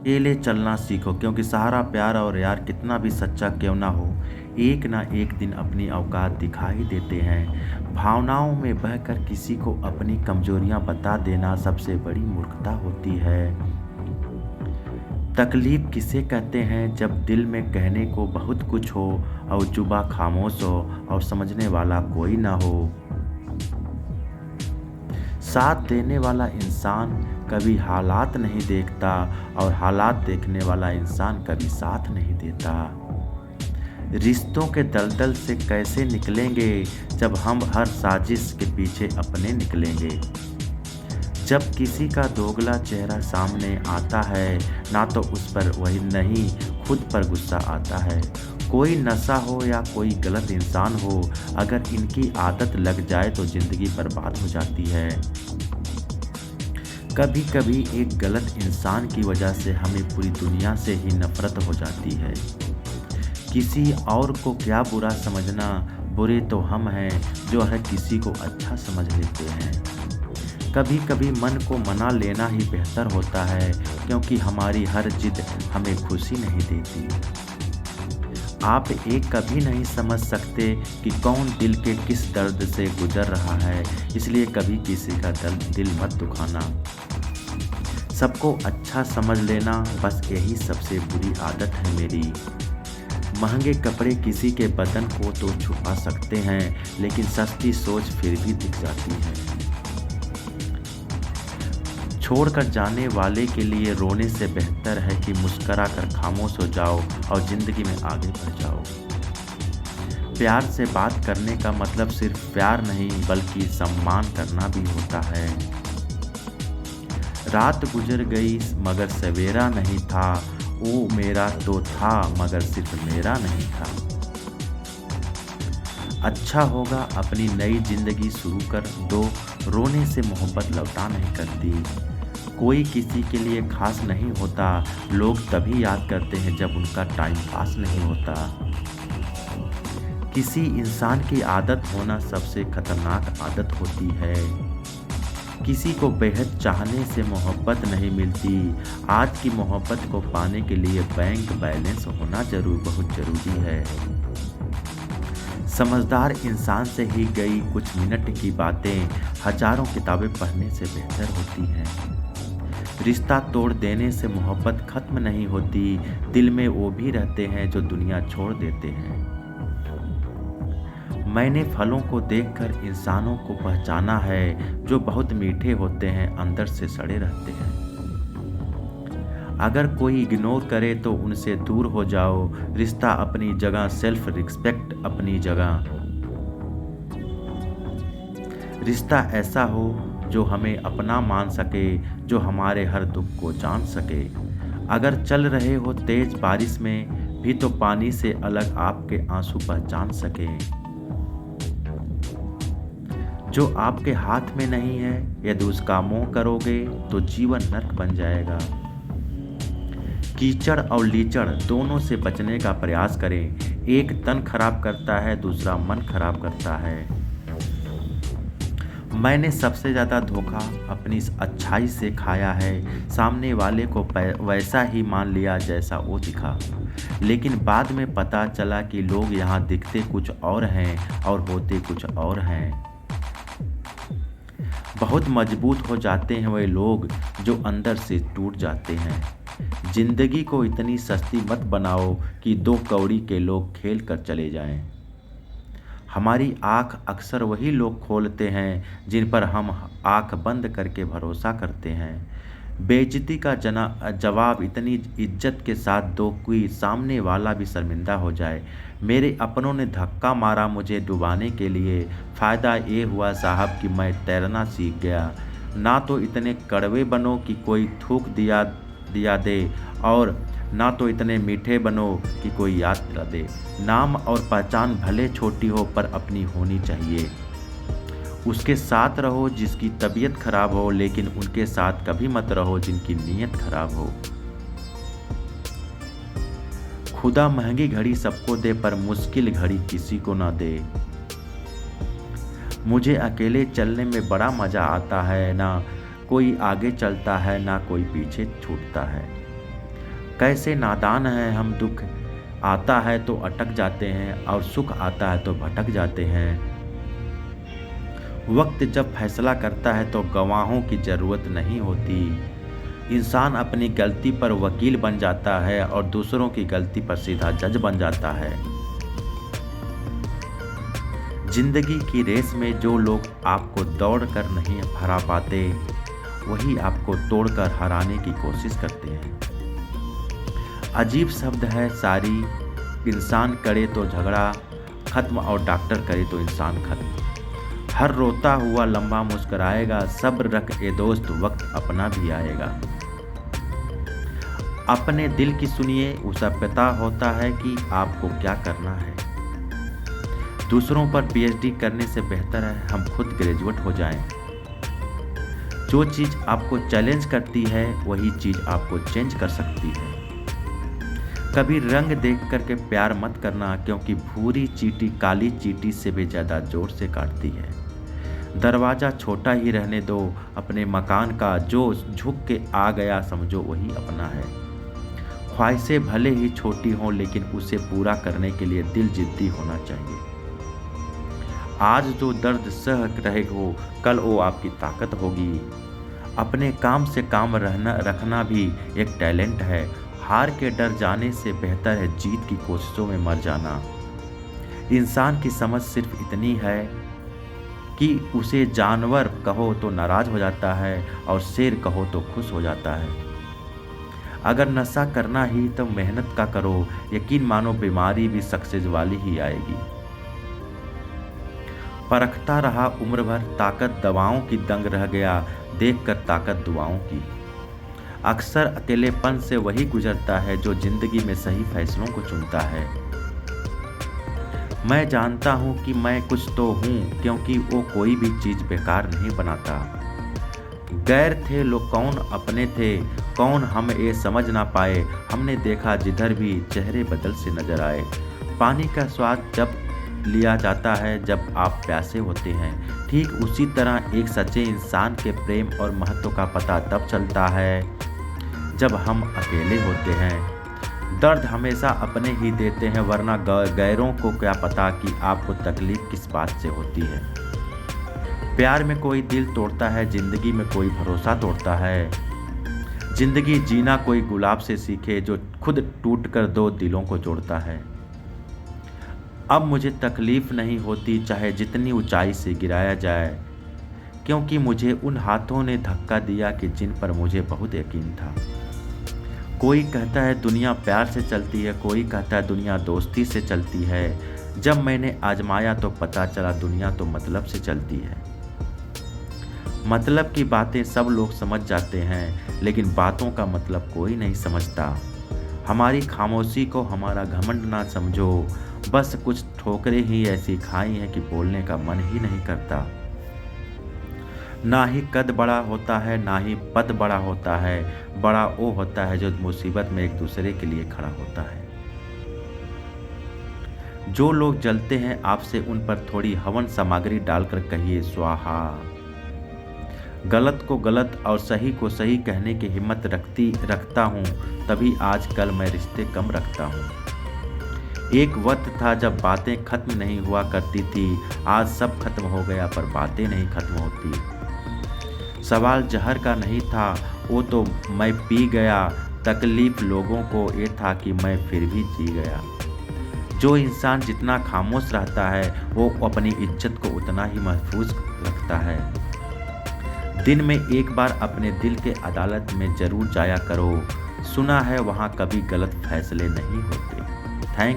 अकेले चलना सीखो, क्योंकि सहारा प्यार और यार कितना भी सच्चा क्यों ना हो, एक ना एक दिन अपनी औकात दिखा ही देते हैं। भावनाओं में बहकर किसी को अपनी कमजोरियां बता देना सबसे बड़ी मूर्खता होती है। तकलीफ किसे कहते हैं जब दिल में कहने को बहुत कुछ हो और जुबा खामोश हो और समझने वाला कोई ना हो। साथ देने वाला इंसान कभी हालात नहीं देखता और हालात देखने वाला इंसान कभी साथ नहीं देता। रिश्तों के दलदल से कैसे निकलेंगे जब हम हर साजिश के पीछे अपने निकलेंगे। जब किसी का दोगला चेहरा सामने आता है, ना तो उस पर वही नहीं खुद पर गुस्सा आता है। कोई नशा हो या कोई गलत इंसान हो, अगर इनकी आदत लग जाए तो ज़िंदगी बर्बाद हो जाती है। कभी कभी एक गलत इंसान की वजह से हमें पूरी दुनिया से ही नफरत हो जाती है। किसी और को क्या बुरा समझना, बुरे तो हम हैं जो हर किसी को अच्छा समझ लेते हैं। कभी कभी मन को मना लेना ही बेहतर होता है, क्योंकि हमारी हर जिद हमें खुशी नहीं देती। आप एक कभी नहीं समझ सकते कि कौन दिल के किस दर्द से गुजर रहा है, इसलिए कभी किसी का दिल मत दुखाना। सबको अच्छा समझ लेना, बस यही सबसे बुरी आदत है मेरी। महंगे कपड़े किसी के बदन को तो छुपा सकते हैं, लेकिन सस्ती सोच फिर भी दिख जाती है। छोड़कर जाने वाले के लिए रोने से बेहतर है कि मुस्करा कर खामोश हो जाओ और ज़िंदगी में आगे बढ़ जाओ। प्यार से बात करने का मतलब सिर्फ प्यार नहीं, बल्कि सम्मान करना भी होता है। रात गुजर गई मगर सवेरा नहीं था, वो मेरा तो था मगर सिर्फ मेरा नहीं था। अच्छा होगा अपनी नई जिंदगी शुरू कर दो, रोने से मोहब्बत लौटा नहीं करती। कोई किसी के लिए खास नहीं होता, लोग तभी याद करते हैं जब उनका टाइम पास नहीं होता। किसी इंसान की आदत होना सबसे खतरनाक आदत होती है। किसी को बेहद चाहने से मोहब्बत नहीं मिलती। आज की मोहब्बत को पाने के लिए बैंक बैलेंस होना बहुत ज़रूरी है। समझदार इंसान से ही गई कुछ मिनट की बातें हजारों किताबें पढ़ने से बेहतर होती हैं। रिश्ता तोड़ देने से मोहब्बत खत्म नहीं होती, दिल में वो भी रहते हैं जो दुनिया छोड़ देते हैं। मैंने फलों को देखकर इंसानों को पहचाना है, जो बहुत मीठे होते हैं अंदर से सड़े रहते हैं। अगर कोई इग्नोर करे तो उनसे दूर हो जाओ, रिश्ता अपनी जगह, सेल्फ रिस्पेक्ट अपनी जगह। रिश्ता ऐसा हो जो हमें अपना मान सके, जो हमारे हर दुख को जान सके। अगर चल रहे हो तेज बारिश में भी तो पानी से अलग आपके आंसू पहचान सके। जो आपके हाथ में नहीं है, यदि उसका मोह करोगे तो जीवन नर्क बन जाएगा। कीचड़ और लीचड़ दोनों से बचने का प्रयास करें। एक तन खराब करता है, दूसरा मन खराब करता है। मैंने सबसे ज़्यादा धोखा अपनी इस अच्छाई से खाया है। सामने वाले को वैसा ही मान लिया जैसा वो दिखा, लेकिन बाद में पता चला कि लोग यहाँ दिखते कुछ और हैं और होते कुछ और हैं। बहुत मजबूत हो जाते हैं वे लोग जो अंदर से टूट जाते हैं। जिंदगी को इतनी सस्ती मत बनाओ कि दो कौड़ी के लोग खेल कर चले जाएं। हमारी आँख अक्सर वही लोग खोलते हैं जिन पर हम आँख बंद करके भरोसा करते हैं। बेइज्जती का जवाब इतनी इज्जत के साथ दो कि सामने वाला भी शर्मिंदा हो जाए। मेरे अपनों ने धक्का मारा मुझे डुबाने के लिए, फ़ायदा ये हुआ साहब कि मैं तैरना सीख गया। ना तो इतने कड़वे बनो कि कोई थूक दिया दे, और ना तो इतने मीठे बनो कि कोई याद दिला दे। नाम और पहचान भले छोटी हो पर अपनी होनी चाहिए। उसके साथ रहो जिसकी तबीयत खराब हो, लेकिन उनके साथ कभी मत रहो जिनकी नीयत खराब हो। खुदा महंगी घड़ी सबको दे पर मुश्किल घड़ी किसी को ना दे। मुझे अकेले चलने में बड़ा मज़ा आता है, ना कोई आगे चलता है ना कोई पीछे छूटता है। कैसे नादान हैं हम, दुख आता है तो अटक जाते हैं और सुख आता है तो भटक जाते हैं। वक्त जब फैसला करता है तो गवाहों की ज़रूरत नहीं होती। इंसान अपनी गलती पर वकील बन जाता है और दूसरों की गलती पर सीधा जज बन जाता है। जिंदगी की रेस में जो लोग आपको दौड़ कर नहीं हरा पाते, वही आपको तोड़कर हराने की कोशिश करते हैं। अजीब शब्द है सारी, इंसान करे तो झगड़ा खत्म और डॉक्टर करे तो इंसान खत्म। हर रोता हुआ लंबा मुस्कुराएगा, सब्र रख ए दोस्त, वक्त अपना भी आएगा। अपने दिल की सुनिए, उसे पता होता है कि आपको क्या करना है। दूसरों पर पीएचडी करने से बेहतर है हम खुद ग्रेजुएट हो जाएं। जो चीज़ आपको चैलेंज करती है वही चीज़ आपको चेंज कर सकती है। कभी रंग देख करके प्यार मत करना, क्योंकि भूरी चींटी काली चींटी से भी ज़्यादा जोर से काटती है। दरवाज़ा छोटा ही रहने दो अपने मकान का, जो झुक के आ गया समझो वही अपना है। ख्वाहिशें भले ही छोटी हों लेकिन उसे पूरा करने के लिए दिल जिद्दी होना चाहिए। आज जो दर्द सह रहे हो कल वो आपकी ताकत होगी। अपने काम से काम रखना भी एक टैलेंट है। हार के डर जाने से बेहतर है जीत की कोशिशों में मर जाना। इंसान की समझ सिर्फ इतनी है कि उसे जानवर कहो तो नाराज हो जाता है और शेर कहो तो खुश हो जाता है। अगर नशा करना ही तो मेहनत का करो, यकीन मानो बीमारी भी सक्सेस वाली ही आएगी। परखता रहा उम्र भर, ताकत दवाओं की दंग रह गया, देखकर ताकत दुआओं की। अक्सर अकेलेपन से वही गुजरता है जो जिंदगी में सही फैसलों को चुनता है। मैं जानता हूँ कि मैं कुछ तो हूँ, क्योंकि वो कोई भी चीज़ बेकार नहीं बनाता। गैर थे लोग कौन अपने थे, कौन हम ये समझ ना पाए। हमने देखा जिधर भी चेहरे बदल से नजर आए। पानी का स्वाद जब लिया जाता है जब आप प्यासे होते हैं, ठीक उसी तरह एक सच्चे इंसान के प्रेम और महत्व का पता तब चलता है जब हम अकेले होते हैं। दर्द हमेशा अपने ही देते हैं, वरना गैरों को क्या पता कि आपको तकलीफ किस बात से होती है। प्यार में कोई दिल तोड़ता है, जिंदगी में कोई भरोसा तोड़ता है। जिंदगी जीना कोई गुलाब से सीखे जो खुद टूटकर दो दिलों को जोड़ता है। अब मुझे तकलीफ नहीं होती चाहे जितनी ऊंचाई से गिराया जाए, क्योंकि मुझे उन हाथों ने धक्का दिया कि जिन पर मुझे बहुत यकीन था। कोई कहता है दुनिया प्यार से चलती है, कोई कहता है दुनिया दोस्ती से चलती है। जब मैंने आजमाया तो पता चला दुनिया तो मतलब से चलती है। मतलब की बातें सब लोग समझ जाते हैं, लेकिन बातों का मतलब कोई नहीं समझता। हमारी खामोशी को हमारा घमंड ना समझो, बस कुछ ठोकरें ही ऐसी खाई हैं कि बोलने का मन ही नहीं करता। ना ही कद बड़ा होता है ना ही पद बड़ा होता है, बड़ा वो होता है जो मुसीबत में एक दूसरे के लिए खड़ा होता है। जो लोग जलते हैं आपसे उन पर थोड़ी हवन सामग्री डालकर कहिए स्वाहा। गलत को गलत और सही को सही कहने की हिम्मत रखता हूँ, तभी आजकल मैं रिश्ते कम रखता हूँ। एक वक्त था जब बातें खत्म नहीं हुआ करती थी, आज सब खत्म हो गया पर बातें नहीं खत्म होती। सवाल जहर का नहीं था, वो तो मैं पी गया। तकलीफ लोगों को ये था कि मैं फिर भी जी गया। जो इंसान जितना खामोश रहता है वो अपनी इज्जत को उतना ही महफूज रखता है। दिन में एक बार अपने दिल के अदालत में ज़रूर जाया करो, सुना है वहाँ कभी गलत फैसले नहीं होते। थैंक